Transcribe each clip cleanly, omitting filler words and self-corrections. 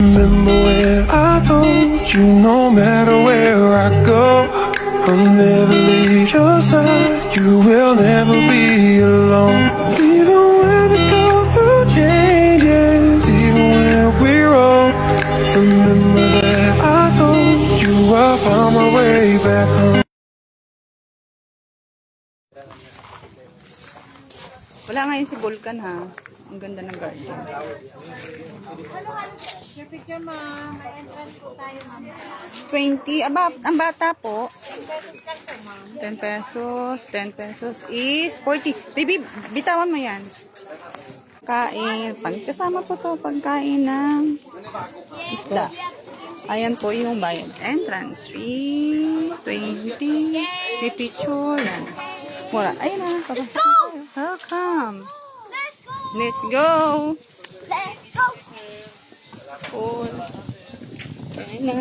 Remember when I told you no matter where I go, I'll never leave your side. You will never be alone. Even when we go through changes, even when we're wrong. Remember that I told you I found my way back home. Wala ngayon si Vulcan ha. Ang ganda ng garden. Your picture, ma. May entrance po tayo, ma'am. 20. Aba, ang bata po. 10 pesos lang po, 10 ma'am. pesos. 10 pesos is 40. Baby, bitawan mo yan. Kain. Pagkasama po to, pagkain ng isda. Ayan po yung bayad. Entrance fee, 20. May picture. Yan. Wala. Ayun na. Papasok na tayo. Welcome. Let's go. Let's go! Cool. Ayan na.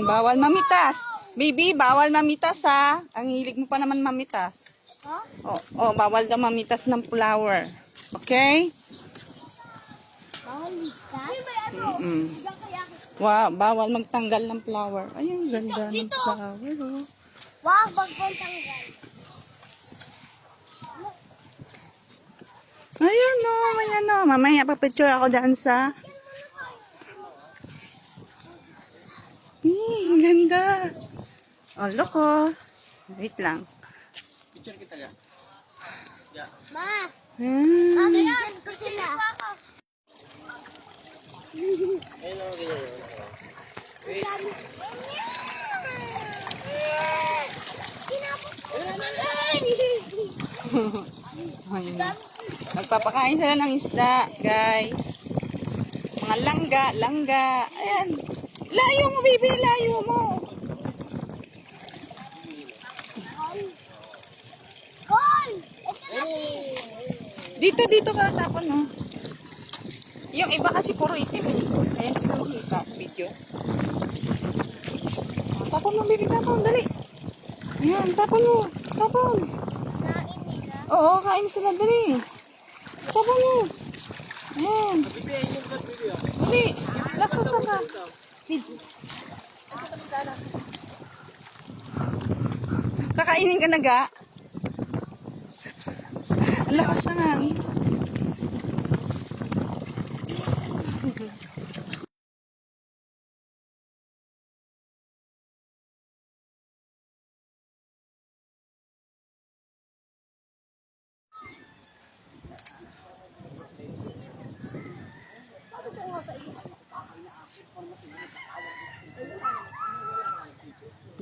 Bawal mamitas. Baby, bawal mamitas ha. Ang hilig mo pa naman mamitas. Huh? Oh, bawal daw mamitas ng flower. Okay? Mm-mm. Wow, bawal magtanggal ng flower. Ay, ang ganda ng flower. Oh. Wow, bagong tanggal. Ayan o, ayan o. Mamaya pa-picture ako dyan sa... ang ganda. Oh, look oh. Wait lang. Ma! Hmm. Ayan ko sila. Ayan. Nagpapakain sila ng isda, guys. Mga langga. Ayan. Layo mo, baby. Layo mo. Gol! Dito ka tapon, no? Yung iba kasi puro itim, eh. Ayan, gusto makita sa video. Tapon mo, baby. Tapon, dali. Ayan, tapon mo. Tapon. Oo, kain sila, dali. Tapon mo. Ayan. Dali. Laksasan ka. Kakainin ka na, ga? Ang lakas na nga.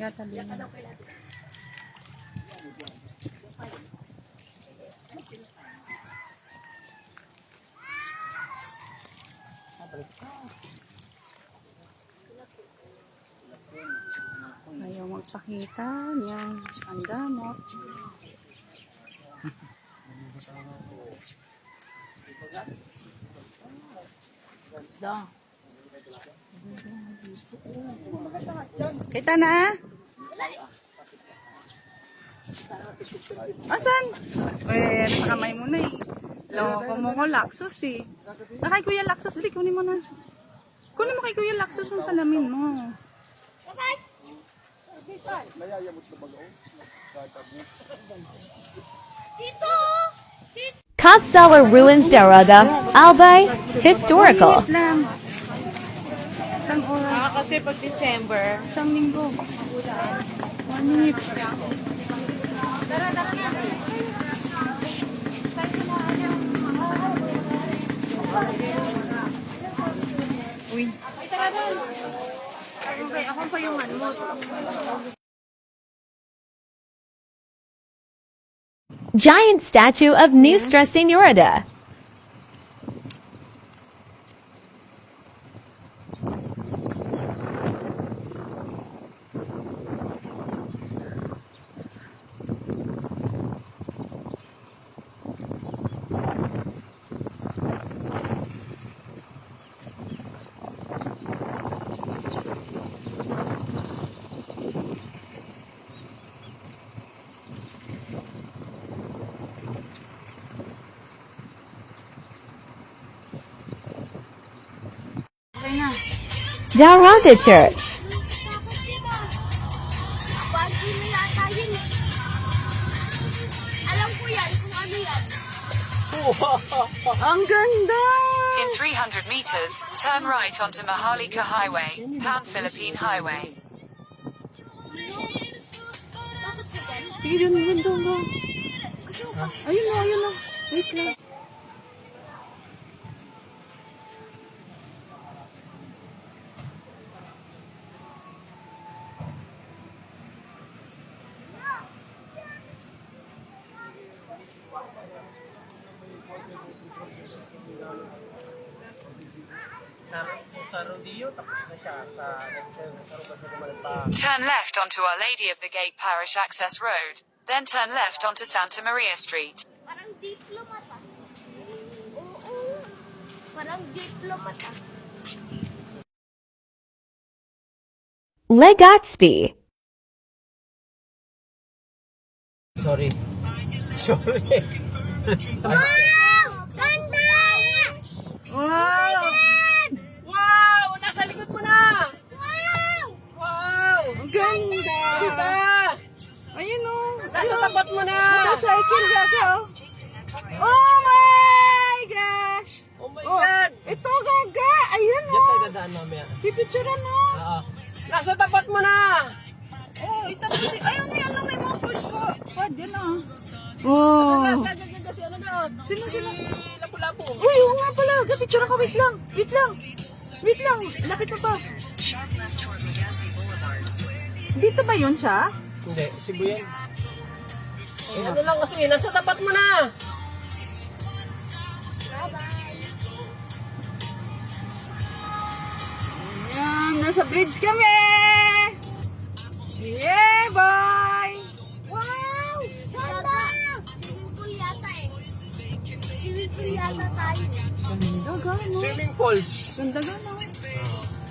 Yata din. Ayaw magpakita niyan. Ang damot. Kita na? Asan? Kamay mo na eh. Loko mo ko Laksos eh. Kay Kuya Laksos, dali kunin mo na. Kunin mo kay Kuya Laksos yung salamin mo. Dito! Coxsauer Ruins Daraga, Albay, Historical. Wait lang. Isang oras. Kasi pag December, Isang linggo. 1 minute. Uy. Ako pa yung ano mo. Giant statue of Nuestra Señorita. Daraga Church. Bago na yata yun eh. Alam ko yan kung ano yan. Ang ganda! In 300 meters, turn right onto Maharlika Highway, Pan-Philippine Highway. Sige, yun, ganda nga. Ayun na, ayun na. Wait lang. Turn left onto Our Lady of the Gate Parish Access Road, then turn left onto Santa Maria Street. Parang diplomat ah. Oo. Parang diplomat ah. Legazpi. Sorry. Wow! Ganda! Wow! Wow! Nasa likod mo na! Wow! Wow! Ang ganda! Diba? Ayun o. Nasa tapat mo na! Motorcycle gaga oh. Oh my gosh! Oh my Oh, God! ito gaga! Ayan Diyan tayo o. dadaan mamaya. Pipicturean o. Oo. Nasa tapat mo na! Oh, itabi. Ayun may ano, may mga push po. Pwede yan o. Oh. Gagaganda si ano doon? Sino, Si sino? Lapu-Lapu. Uy, oo nga pala. Picture ako. Wait lang. Wait lang. Wait lang. Lapit mo pa. Dito ba yun siya? Hindi, Cebu yan. Eh, ano lang kasi, nasa tapat mo na! Ayan, nasa bridge kami! Yeah, boy! Wow! Ganda! Swimming pool yata eh. Swimming pool yata tayo. Ganda, gano. Swimming pools. Ganda, gano.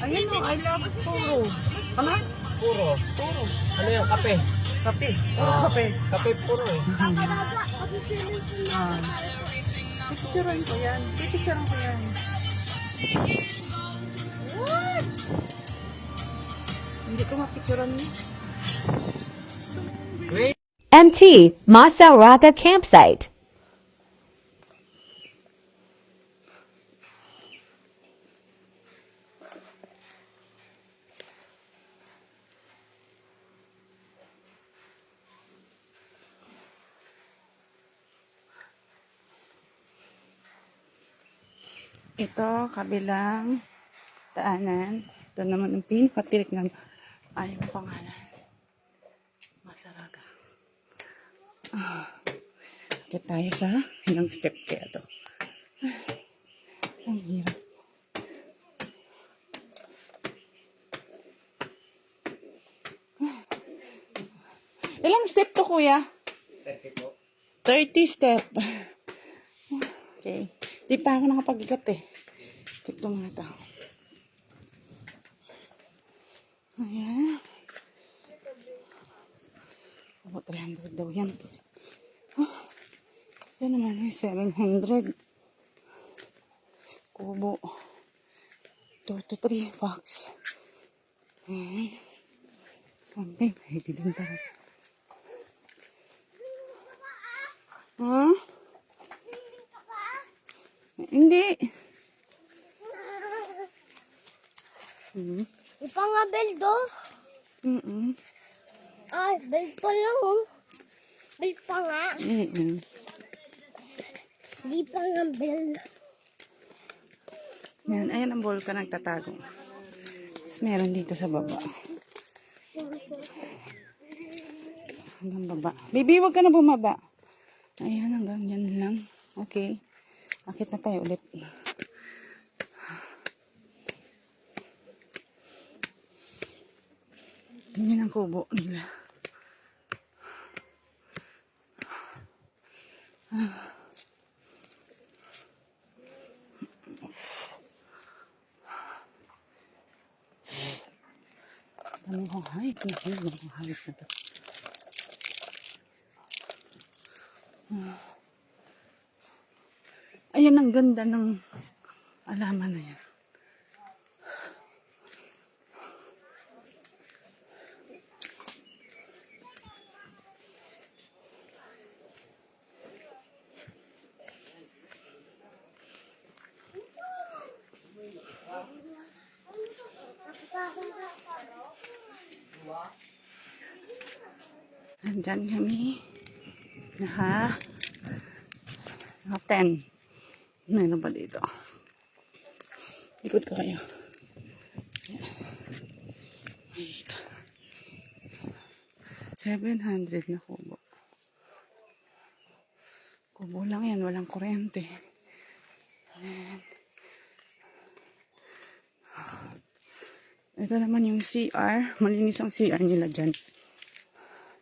Ayan o, I love it puro. Ano? Puro. Ano yan, kape? Kape. Puro kape. Kape puro eh. Kakalaga, kasi swimming pool yata tayo. Picturean ko yan. Picturean ko yan. What? Hindi ko mapicturean mo. Great. MT Masaraga Campsite. Ito, kabilang daanan. Ito naman ang pinakatirik ng ayaw pangalan. Masaraga. Akit tayo sa ilang step kaya to. Ang hirap. Ilang step to, kuya? 30 step. Okay. Di pa ako nakapag-ikat eh. Tignan mo na ito. Ayan. O, 300 daw yan. Oh, ito naman ay 700. Kubo. 2 to 3 bucks. Ayan. Kambing. Ay, din tara. Ha? Hindi. Ipangabel do. Ay, bel pa lang oh. Bel pa nga. Di pa nga bel. Yan, ayan ang volcan nagtatago. Tapos meron dito sa baba. Hanggang baba. Baby, wag ka na bumaba. Ayan, hanggang yan lang. Okay. Akit na tayo ulit. Yan ang kubo nila. Dami kong hayop. Dami kong hayop na to. Ayan ang ganda ng alaman na yan. Nandyan kami. Naka 10. Meron pa dito. Ikot ko kayo. Wait. 700 na kubo. Kubo lang yan, walang kuryente. And ito naman yung CR. Malinis ang CR nila dyan.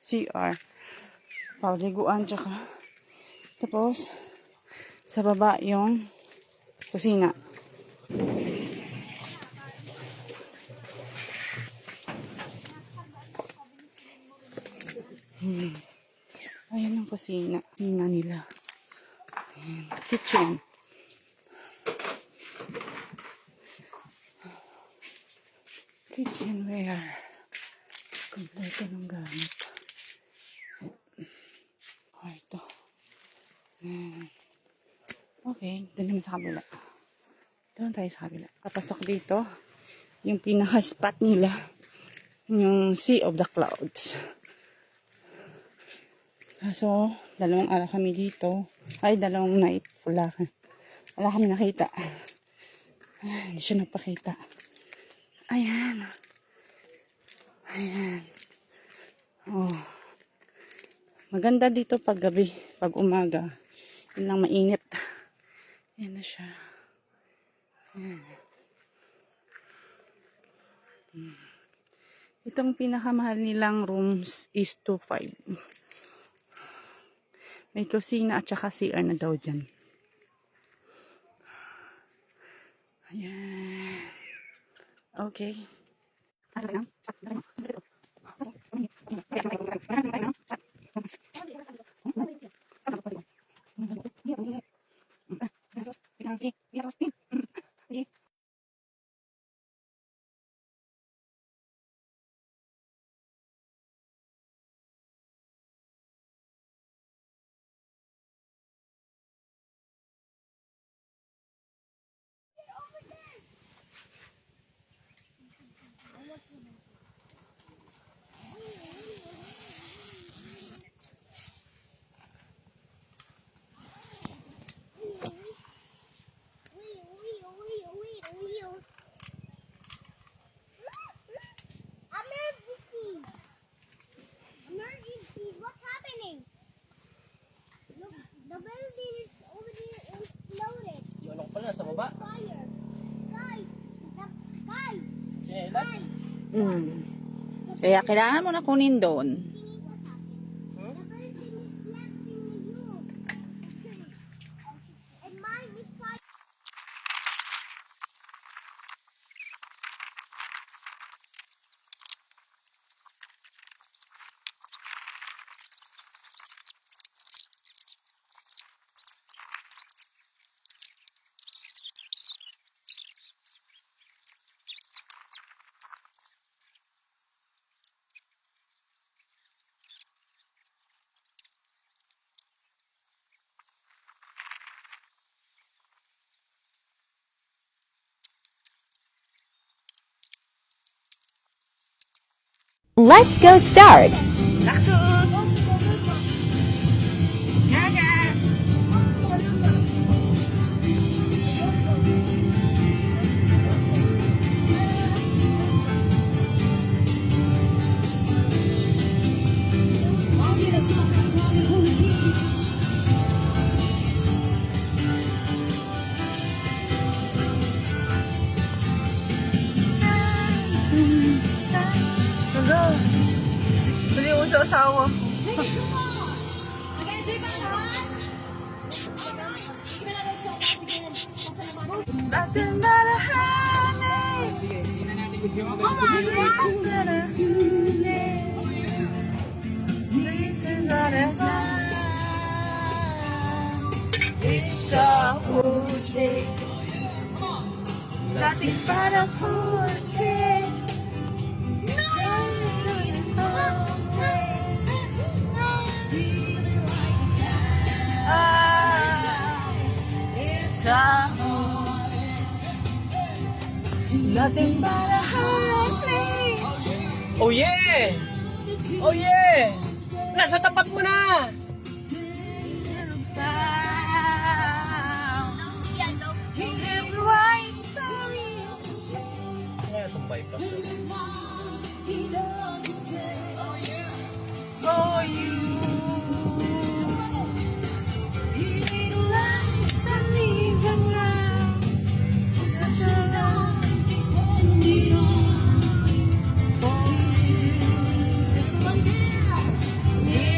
CR. Paliguan, tsaka. Tapos, sa baba yung kusina. Ayan ang kusina. Kusina nila. Ayan. Kitchen. Kitchenware. Kompleto ng gamit. Oh, ito. Ayan. Okay, doon naman sa kabila. Doon tayo sa kabila. Kapasok dito, yung pinaka-spot nila, yung Sea of the Clouds. So, 2 araw kami dito. Ay, 2 night. Wala kami nakita. Ay, hindi siya napakita. Ayan. Ayan. Oh. Maganda dito pag gabi, pag umaga. Yun lang mainit. Ayan na siya. Ayan. Itong pinakamahal nilang rooms is 2.5. May kusina at saka CR na daw dyan. Ayan. Okay. Emergency! What's happening? Look, the building is over there exploded. Yung ano ko pala, sa baba. Fire! Guys! Guys! Jelas. Kaya kailangan mo na kunin doon. The building is blasting you. And mine is fire. Let's go start. Laksus! Gaga! Hello! Bali mo sa asawa. Thank you so much. Nag-enjoy ba lahat? Give another song once again. Pasalamat. Nothing but a honey. Sige, hindi na natin gusto yung Oh my God! This is not a time. It's a fool's day. Nothing but a fool's day. It's a nothing but a honey. Oh yeah! Oh yeah! Nasa tapat mo na! Yan daw. Kaya itong bypass na. For you.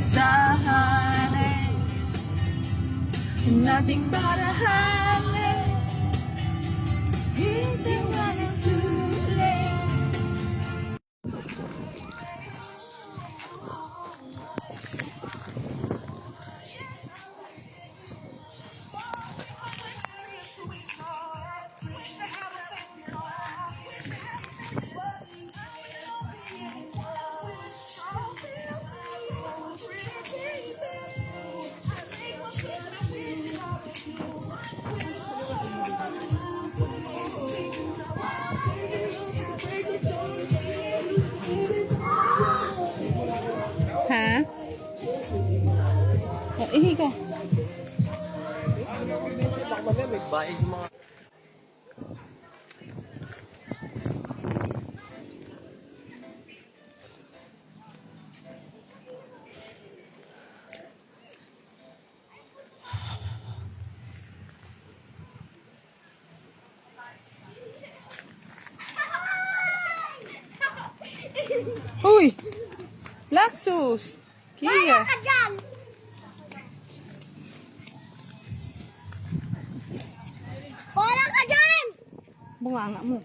It's a honey, nothing but a honey. It's when it's too late. Ha? Oh, ihi ka. Baka mamaya may bayad yung mga... Uy! Laxus! Kia! Ka dyan. Wala ka dyan. Bunganga mo.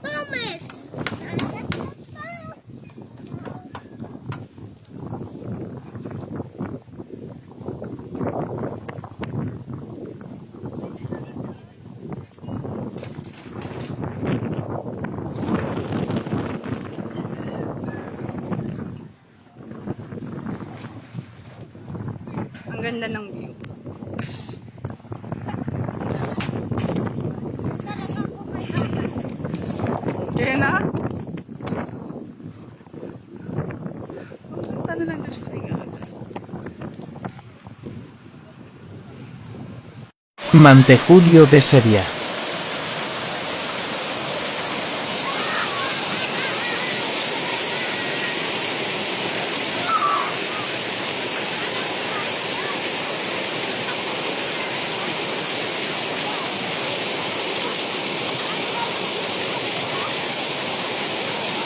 Thomas. Ang ganda ng view. Kaya na? Punta na lang na siya kaya. Mantejulio de Seria.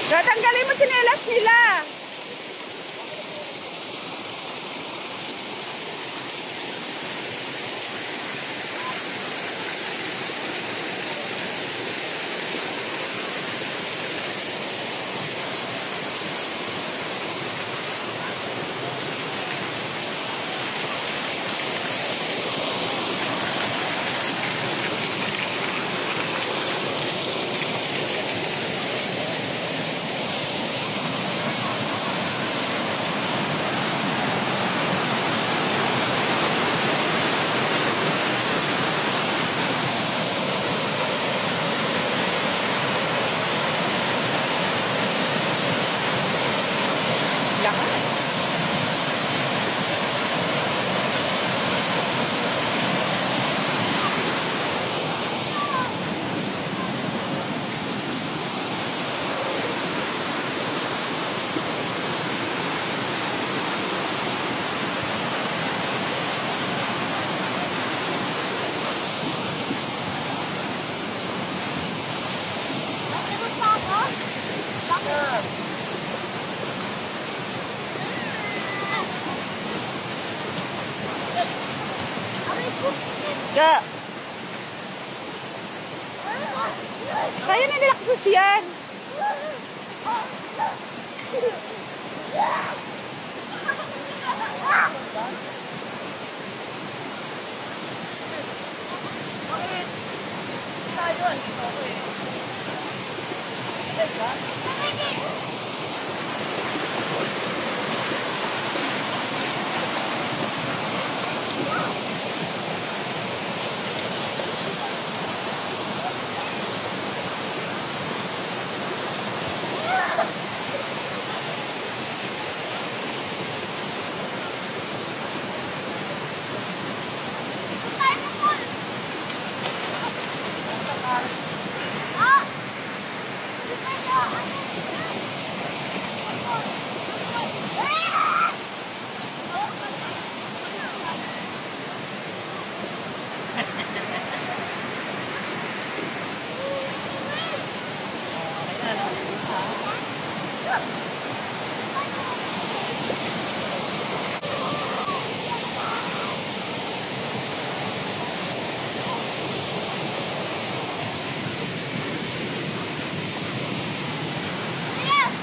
Tatanggalin mo tsinelas nila! Ga. Kaya na nila Laxus yan.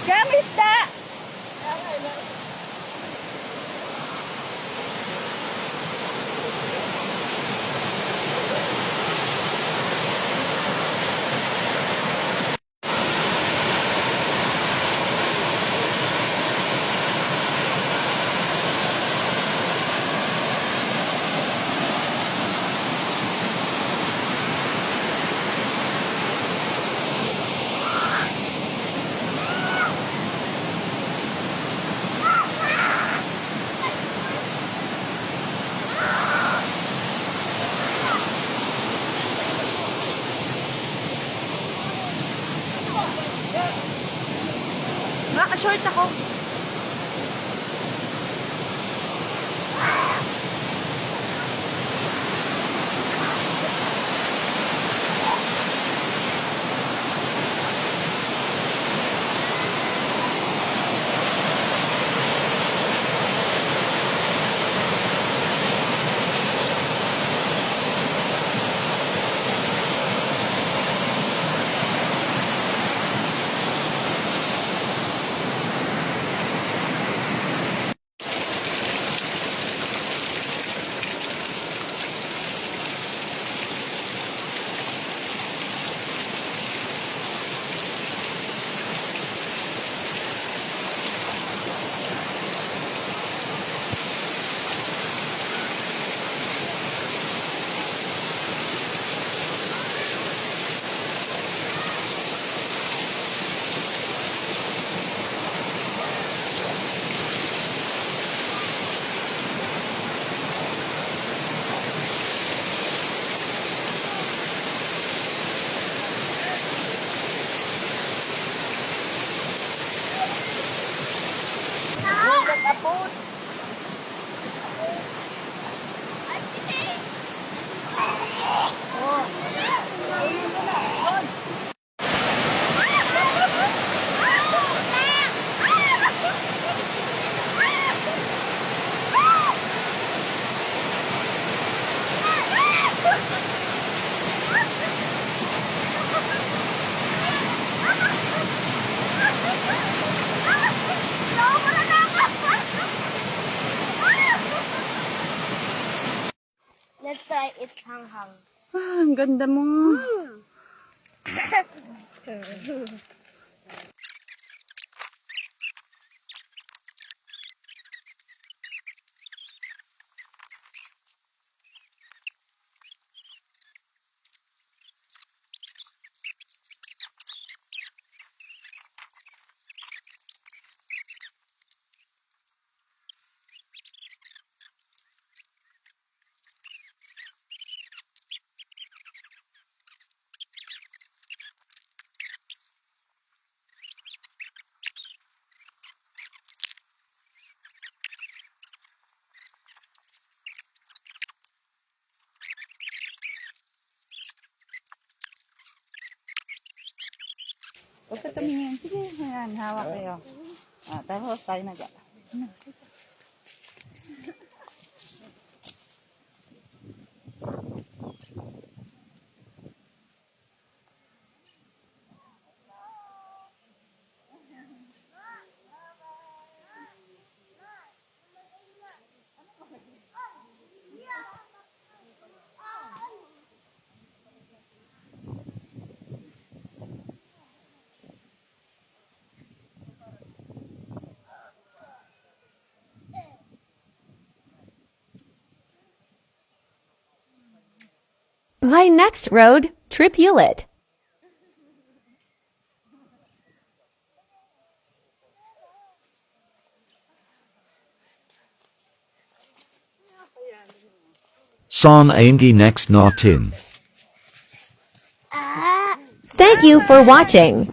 Kamista! Naka-short ako. Let's try it hanghang. Ah, ang ganda mo. Huwag ka tumingin. Sige, ayan, hawak kayo. Ah, tapos tayo na dyan. My next road, Tripulet. Son aingi next natin. Thank you for watching.